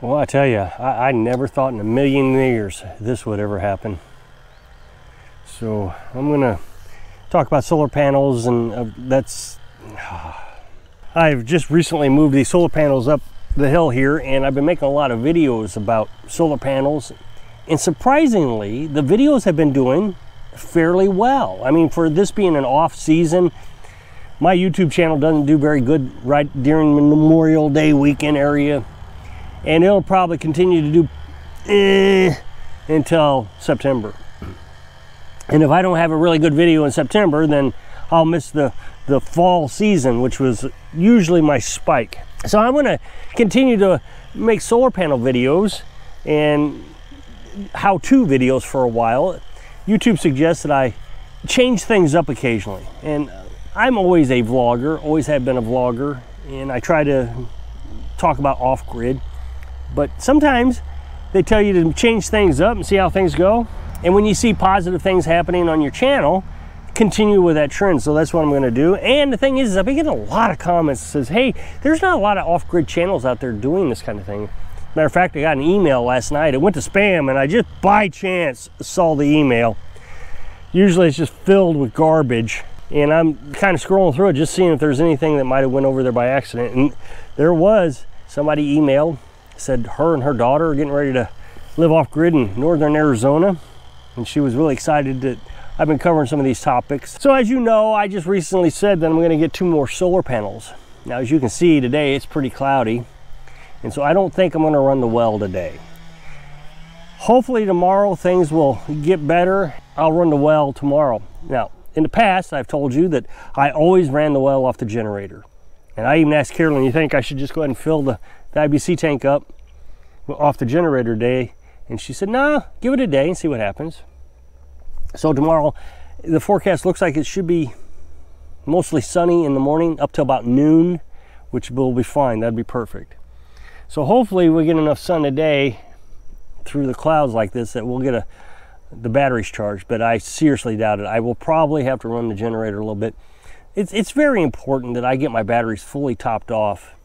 Well, I tell you, I never thought in a million years this would ever happen. So I'm gonna talk about solar panels, and I've just recently moved these solar panels up the hill here, and I've been making a lot of videos about solar panels, and surprisingly the videos have been doing fairly well. I mean, for this being an off season, my YouTube channel doesn't do very good right during the Memorial Day weekend area, and it'll probably continue to do until September. And if I don't have a really good video in September, then I'll miss the fall season, which was usually my spike. So I'm gonna continue to make solar panel videos and how-to videos for a while. YouTube suggests that I change things up occasionally. And I'm always a vlogger, always have been a vlogger, and I try to talk about off-grid. But sometimes they tell you to change things up and see how things go. And when you see positive things happening on your channel, continue with that trend. So that's what I'm gonna do. And the thing is I've been getting a lot of comments that says, hey, there's not a lot of off-grid channels out there doing this kind of thing. Matter of fact, I got an email last night. It went to spam, and I just by chance saw the email. Usually it's just filled with garbage. And I'm kind of scrolling through it, just seeing if there's anything that might have went over there by accident. And there was. Somebody emailed, said her and her daughter are getting ready to live off grid in northern Arizona, and she was really excited that I've been covering some of these topics. So as you know, I just recently said that I'm going to get 2 more solar panels. Now, as you can see today, it's pretty cloudy, and so I don't think I'm going to run the well today. Hopefully tomorrow things will get better. I'll run the well tomorrow. Now, in the past, I've told you that I always ran the well off the generator. And I even asked Carolyn, you think I should just go ahead and fill the IBC tank up off the generator day? And she said, nah, give it a day and see what happens. So tomorrow, the forecast looks like it should be mostly sunny in the morning up till about noon, which will be fine. That'd be perfect. So hopefully we get enough sun today through the clouds like this that we'll get the batteries charged, but I seriously doubt it. I will probably have to run the generator a little bit. It's very important that I get my batteries fully topped off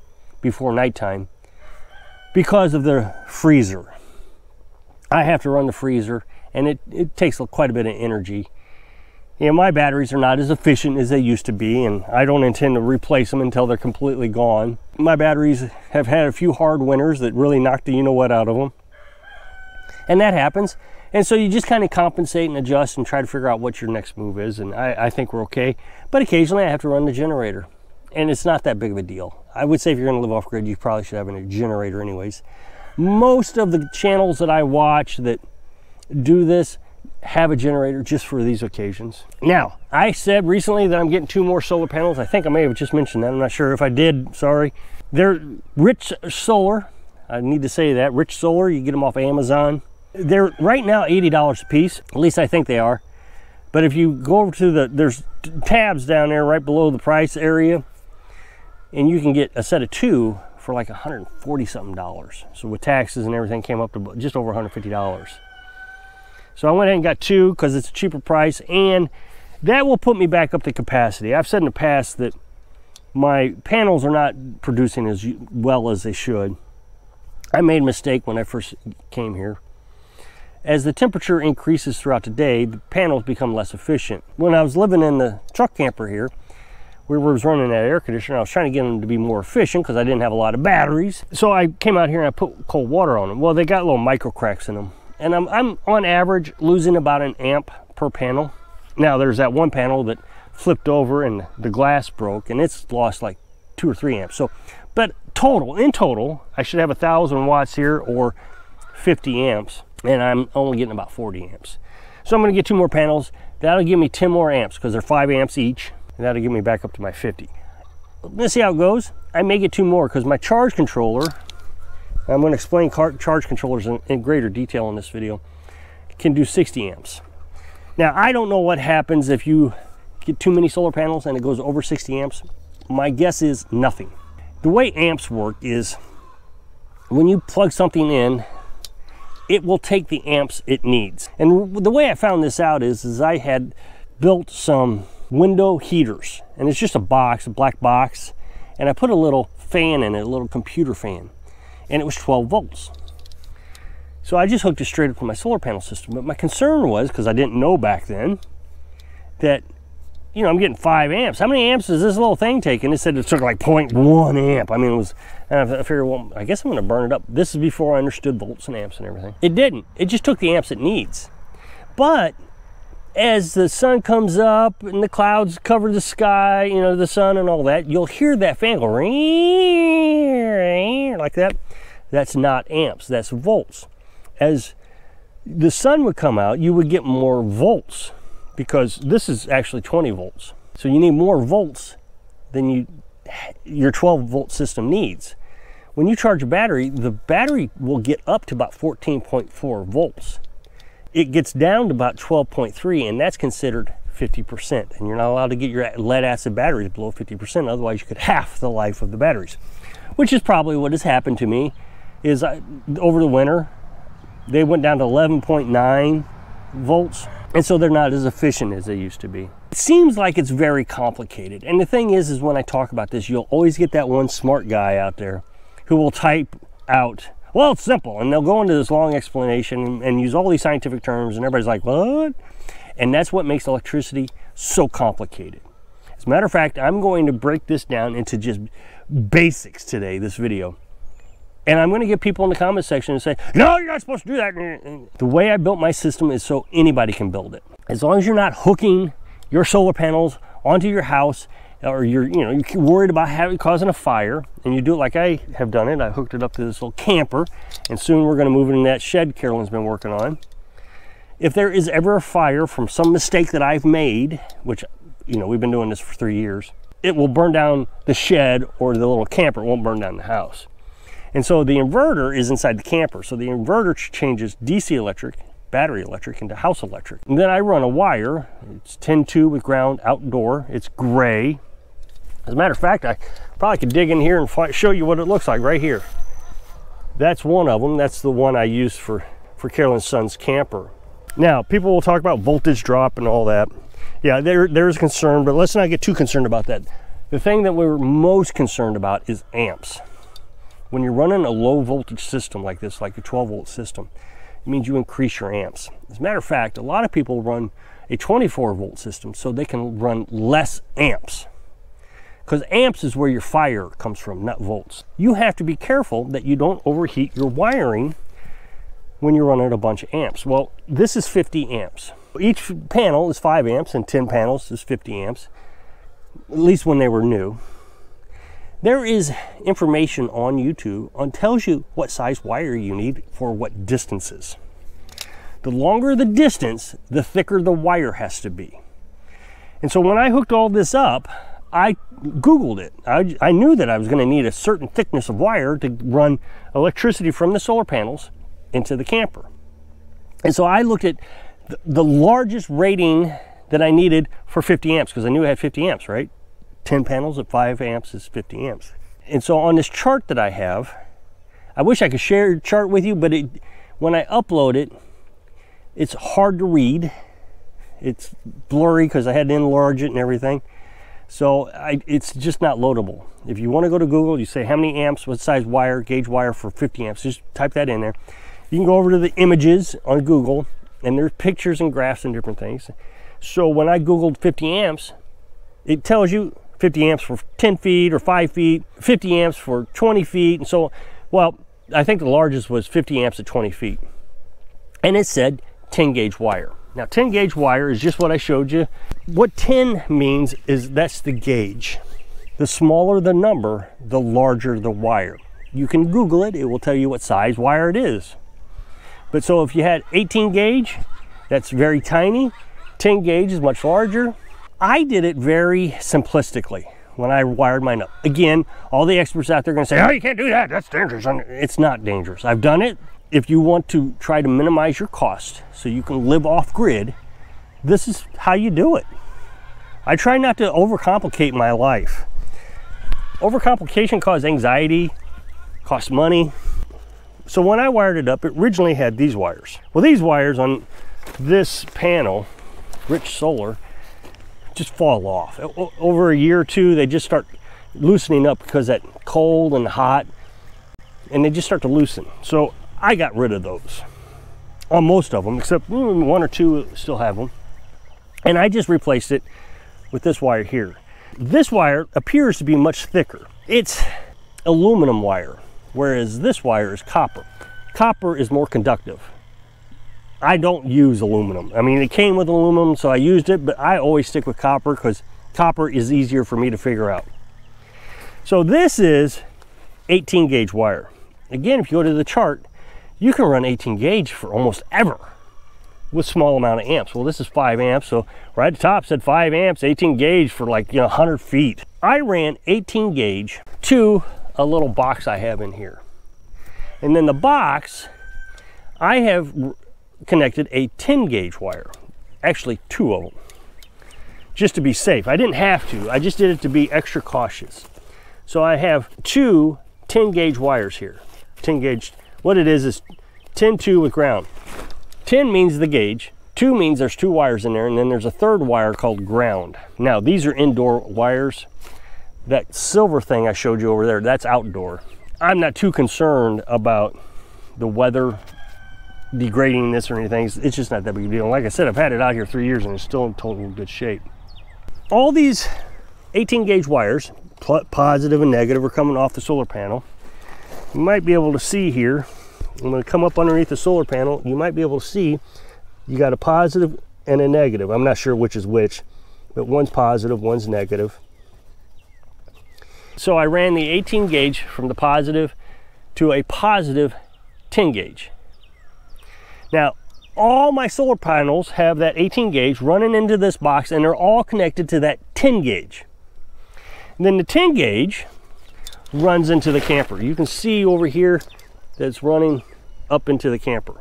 before nighttime because of the freezer. I have to run the freezer, and it takes quite a bit of energy. You know, my batteries are not as efficient as they used to be, and I don't intend to replace them until they're completely gone. My batteries have had a few hard winters that really knocked the you-know-what out of them. And that happens. And so you just kind of compensate and adjust and try to figure out what your next move is. And I think we're okay. But occasionally I have to run the generator. And it's not that big of a deal. I would say if you're going to live off grid, you probably should have a generator anyways. Most of the channels that I watch that do this have a generator just for these occasions. Now, I said recently that I'm getting 2 more solar panels. I think I may have just mentioned that. I'm not sure if I did, sorry. They're Rich Solar. I need to say that. Rich Solar, you get them off Amazon. They're right now $80 a piece, at least I think they are. But if you go over to there's tabs down there right below the price area, and you can get a set of 2 for like $140 something. So with taxes and everything came up to just over $150. So I went ahead and got 2 because it's a cheaper price, and that will put me back up to capacity. I've said in the past that my panels are not producing as well as they should. I made a mistake when I first came here. As the temperature increases throughout the day, the panels become less efficient. When I was living in the truck camper here, we was running that air conditioner. I was trying to get them to be more efficient because I didn't have a lot of batteries. So I came out here and I put cold water on them. Well, they got little micro cracks in them. And I'm on average losing about 1 amp per panel. Now there's that one panel that flipped over and the glass broke, and it's lost like 2 or 3 amps. So, but in total, I should have 1,000 watts here or 50 amps. And I'm only getting about 40 amps. So I'm gonna get 2 more panels. That'll give me 10 more amps because they're 5 amps each. And that'll get me back up to my 50. Let's see how it goes. I may get 2 more because my charge controller, I'm gonna explain charge controllers in greater detail in this video, can do 60 amps. Now, I don't know what happens if you get too many solar panels and it goes over 60 amps. My guess is nothing. The way amps work is when you plug something in, it will take the amps it needs. And the way I found this out is I had built some window heaters, and it's just a box, a black box, and I put a little fan in it, a little computer fan. and it was 12 volts. So I just hooked it straight up to my solar panel system. But my concern was, because I didn't know back then, that, you know, I'm getting 5 amps. How many amps is this little thing taking? It said it took like 0.1 amp. I mean, it was, and I figured, well, I guess I'm going to burn it up. This is before I understood volts and amps and everything. It didn't. It just took the amps it needs. But as the sun comes up and the clouds cover the sky, you know, the sun and all that, you'll hear that fan go like that. That's not amps, that's volts. As the sun would come out, you would get more volts, because this is actually 20 volts. So you need more volts than your 12 volt system needs. When you charge a battery, the battery will get up to about 14.4 volts. It gets down to about 12.3, and that's considered 50%. And you're not allowed to get your lead acid batteries below 50%, otherwise you could half the life of the batteries. Which is probably what has happened to me, is over the winter, they went down to 11.9 volts, and so they're not as efficient as they used to be. It seems like it's very complicated, and the thing is when I talk about this, you'll always get that one smart guy out there who will type out, well, it's simple, and they'll go into this long explanation and use all these scientific terms, and everybody's like, what? And that's what makes electricity so complicated. As a matter of fact, I'm going to break this down into just basics today, this video. And I'm going to get people in the comment section and say, no, you're not supposed to do that. The way I built my system is so anybody can build it. As long as you're not hooking your solar panels onto your house, or you're worried about causing a fire, and you do it like I have done it. I hooked it up to this little camper, and soon we're going to move it in that shed Carolyn's been working on. If there is ever a fire from some mistake that I've made, which, you know, we've been doing this for 3 years, it will burn down the shed or the little camper. It won't burn down the house. And so the inverter is inside the camper. So the inverter changes DC electric, battery electric, into house electric. And then I run a wire. It's 10-2 with ground outdoor. It's gray. As a matter of fact, I probably could dig in here and show you what it looks like right here. That's one of them. That's the one I used for Carolyn's son's camper. Now, people will talk about voltage drop and all that. Yeah, there's concern, but let's not get too concerned about that. The thing that we're most concerned about is amps. When you're running a low voltage system like this, like a 12 volt system, it means you increase your amps. As a matter of fact, a lot of people run a 24 volt system so they can run less amps. Because amps is where your fire comes from, not volts. You have to be careful that you don't overheat your wiring when you're running a bunch of amps. Well, this is 50 amps. Each panel is 5 amps and 10 panels is 50 amps, at least when they were new. There is information on YouTube tells you what size wire you need for what distances. The longer the distance, the thicker the wire has to be. And so when I hooked all this up, I Googled it. I knew that I was going to need a certain thickness of wire to run electricity from the solar panels into the camper. And so I looked at the largest rating that I needed for 50 amps, because I knew I had 50 amps, right? 10 panels at 5 amps is 50 amps. And so on this chart that I have, I wish I could share the chart with you, but when I upload it, it's hard to read. It's blurry because I had to enlarge it and everything. So it's just not loadable. If you want to go to Google, you say how many amps, what size wire, gauge wire for 50 amps, just type that in there. You can go over to the images on Google, and there's pictures and graphs and different things. So when I Googled 50 amps, it tells you 50 amps for 10 feet or 5 feet, 50 amps for 20 feet. And so, well, I think the largest was 50 amps at 20 feet. And it said 10 gauge wire. Now 10 gauge wire is just what I showed you. What 10 means is that's the gauge. The smaller the number, the larger the wire. You can Google it, it will tell you what size wire it is. But so if you had 18 gauge, that's very tiny. 10 gauge is much larger. I did it very simplistically when I wired mine up. Again, all the experts out there are going to say, oh, you can't do that, that's dangerous. It's not dangerous. I've done it. If you want to try to minimize your cost so you can live off grid, this is how you do it. I try not to overcomplicate my life. Overcomplication causes anxiety, costs money. So when I wired it up, it originally had these wires. Well, these wires on this panel, Rich Solar, just fall off. Over a year or two, they just start loosening up because that cold and hot. and they just start to loosen. So I got rid of those on most of them, except one or two still have them. And I just replaced it with this wire here. This wire appears to be much thicker. It's aluminum wire, whereas this wire is copper. Copper is more conductive. I don't use aluminum. I mean, it came with aluminum, so I used it, but I always stick with copper because copper is easier for me to figure out. So this is 18 gauge wire. Again, if you go to the chart, you can run 18 gauge for almost ever with small amount of amps. Well, this is 5 amps, so right at the top said 5 amps, 18 gauge for like, 100 feet. I ran 18 gauge to a little box I have in here. And then the box, I have connected a 10 gauge wire, actually 2 of them, just to be safe. I didn't have to, I just did it to be extra cautious. So I have 2 10 gauge wires here. 10 gauge, what it is 10-2 with ground. 10 means the gauge, 2 means there's 2 wires in there, and then there's a third wire called ground. Now these are indoor wires. That silver thing I showed you over there, that's outdoor. I'm not too concerned about the weather degrading this or anything. It's just not that big a deal. Like I said, I've had it out here 3 years and it's still in total good shape. All these 18 gauge wires, positive and negative, are coming off the solar panel. You might be able to see here, I'm going to come up underneath the solar panel, you might be able to see you got a positive and a negative. I'm not sure which is which, but one's positive, one's negative. So I ran the 18 gauge from the positive to a positive 10 gauge. Now, all my solar panels have that 18 gauge running into this box, and they're all connected to that 10 gauge. And then the 10 gauge runs into the camper. You can see over here that it's running up into the camper.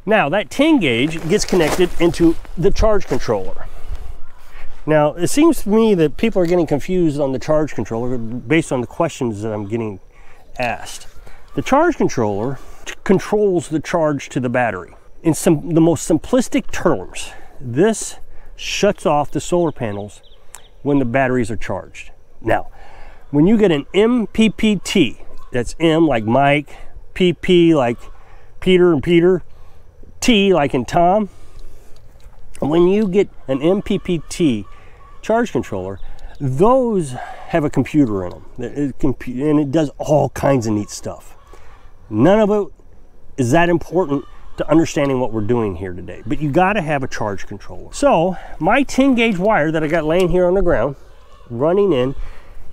Now, that 10 gauge gets connected into the charge controller. Now, it seems to me that people are getting confused on the charge controller based on the questions that I'm getting asked. The charge controller controls the charge to the battery. In the most simplistic terms, this shuts off the solar panels when the batteries are charged. Now, when you get an MPPT, that's M like Mike, PP like Peter and Peter, T like in Tom, when you get an MPPT charge controller, those have a computer in them, and it does all kinds of neat stuff. None of it is that important to understanding what we're doing here today, but you got to have a charge controller. So my 10 gauge wire that I got laying here on the ground, running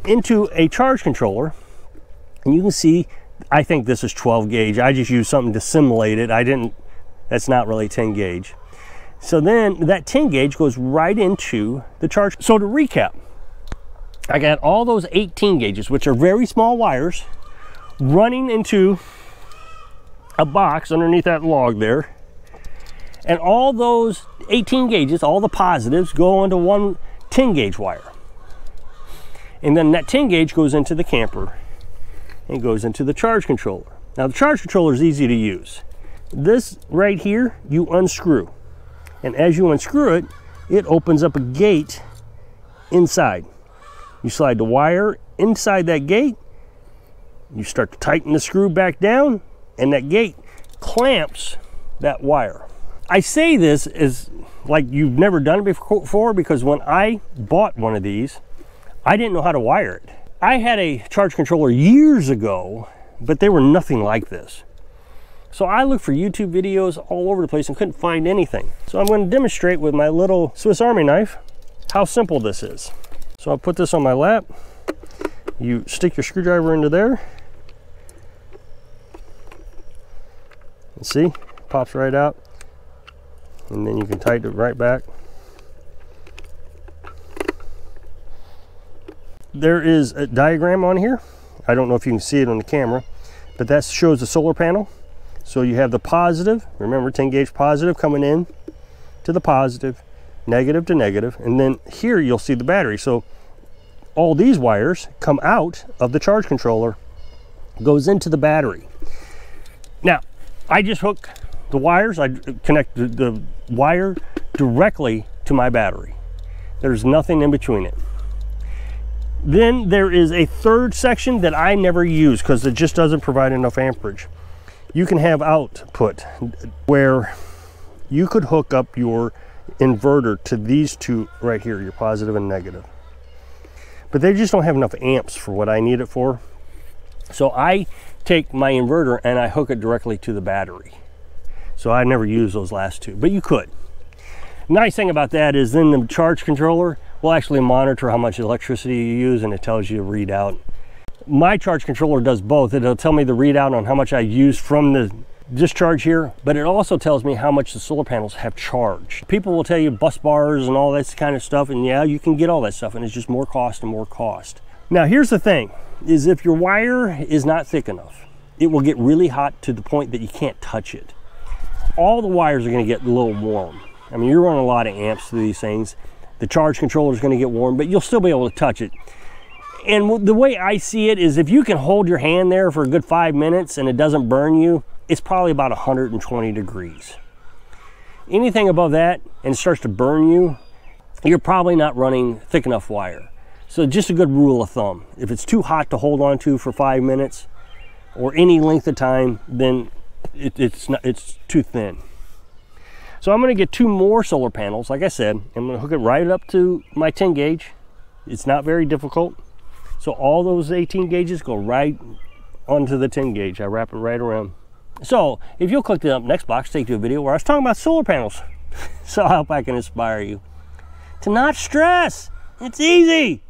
into a charge controller, and you can see, I think this is 12 gauge. I just used something to simulate it. That's not really 10 gauge. So then that 10 gauge goes right into the charge. So to recap, I got all those 18 gauges, which are very small wires, running into a box underneath that log there. And all those 18 gauges, all the positives, go into one 10 gauge wire. And then that 10 gauge goes into the camper and goes into the charge controller. Now the charge controller is easy to use. This right here, you unscrew. And as you unscrew it, it opens up a gate inside. You slide the wire inside that gate, you start to tighten the screw back down, and that gate clamps that wire. I say this as like you've never done it before, because when I bought one of these, I didn't know how to wire it. I had a charge controller years ago, but they were nothing like this. So I looked for YouTube videos all over the place and couldn't find anything. So I'm going to demonstrate with my little Swiss Army knife how simple this is. So I'll put this on my lap. You stick your screwdriver into there. And see, it pops right out. And then you can tighten it right back. There is a diagram on here. I don't know if you can see it on the camera, but that shows the solar panel. So you have the positive, remember 10 gauge positive coming in to the positive, negative to negative, and then here you'll see the battery. So all these wires come out of the charge controller, goes into the battery. Now, I just hook the wires, I connect the wire directly to my battery. There's nothing in between it. Then there is a third section that I never use because it just doesn't provide enough amperage. You can have output where you could hook up your inverter to these two right here, your positive and negative. But they just don't have enough amps for what I need it for. So I take my inverter and I hook it directly to the battery. So I never use those last two, but you could. Nice thing about that is then the charge controller will actually monitor how much electricity you use, and it tells you a readout. My charge controller does both. It'll tell me the readout on how much I use from the discharge here, but it also tells me how much the solar panels have charged. People will tell you bus bars and all this kind of stuff, and yeah, you can get all that stuff, and it's just more cost and more cost. Now here's the thing, is if your wire is not thick enough, it will get really hot to the point that you can't touch it. All the wires are going to get a little warm. I mean, you're running a lot of amps through these things. The charge controller is going to get warm, but you'll still be able to touch it. And the way I see it is if you can hold your hand there for a good 5 minutes and it doesn't burn you, it's probably about 120 degrees. Anything above that and it starts to burn you, you're probably not running thick enough wire. So just a good rule of thumb, if it's too hot to hold on to for 5 minutes or any length of time, then it's too thin. So I'm going to get 2 more solar panels. Like I said, I'm going to hook it right up to my 10 gauge. It's not very difficult. So all those 18 gauges go right onto the 10 gauge. I wrap it right around. So if you'll click the next box, take to a video where I was talking about solar panels. So I hope I can inspire you to not stress. It's easy.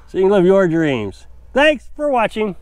So you can live your dreams. Thanks for watching.